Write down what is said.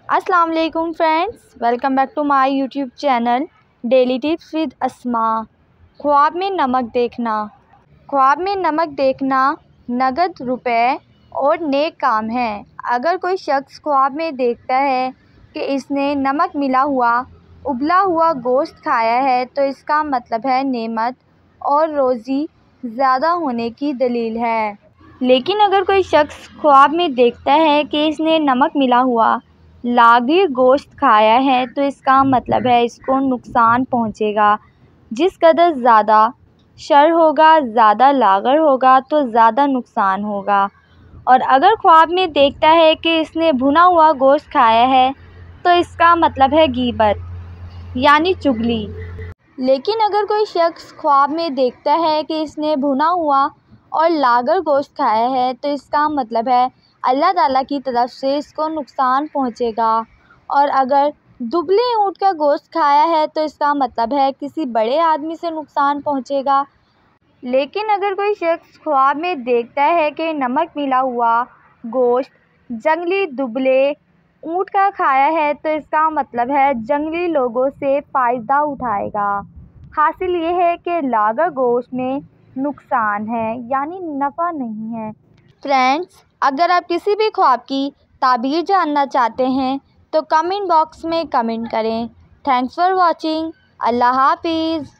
السلام علیکم friends, welcome back to my YouTube channel daily tips with Asma. خواب میں نمک دیکھنا۔ خواب میں نمک دیکھنا نقد روپے اور نیک کام ہے۔ اگر کوئی شخص خواب میں دیکھتا ہے کہ اس نے نمک ملا ہوا ابلا ہوا گوشت کھایا ہے تو اس کا مطلب ہے نعمت اور روزی زیادہ ہونے کی دلیل ہے۔ لیکن اگر کوئی شخص خواب میں دیکھتا ہے کہ اس نے نمک ملا ہوا لاگیر گوشت کھایا ہے تو اس کا مطلب ہے اس کو نقصان پہنچے گا۔ جس قدر زیادہ شر ہوگا، زیادہ لاغر ہوگا تو زیادہ نقصان ہوگا۔ اور اگر خواب میں دیکھتا ہے کہ اس نے بھنا ہوا گوشت کھایا ہے تو اس کا مطلب ہے غیبت یعنی چغلی۔ لیکن اگر کوئی شخص خواب میں دیکھتا ہے کہ اس نے بھنا ہوا اور لاغر گوشت کھایا ہے تو اس کا مطلب ہے اللہ تعالیٰ کی طرف سے اس کو نقصان پہنچے گا۔ اور اگر دبلے اونٹ کا گوشت کھایا ہے تو اس کا مطلب ہے کسی بڑے آدمی سے نقصان پہنچے گا۔ لیکن اگر کوئی شخص خواب میں دیکھتا ہے کہ نمک ملا ہوا گوشت جنگلی دبلے اونٹ کا کھایا ہے تو اس کا مطلب ہے جنگلی لوگوں سے فائدہ اٹھائے گا۔ حاصل یہ ہے کہ لاغر گوشت میں نقصان ہے یعنی نفع نہیں ہے۔ فرینڈز، اگر آپ کسی بھی خواب کی تعبیر جاننا چاہتے ہیں تو کمنٹ باکس میں کمنٹ کریں۔ Thanks for watching. اللہ حافظ۔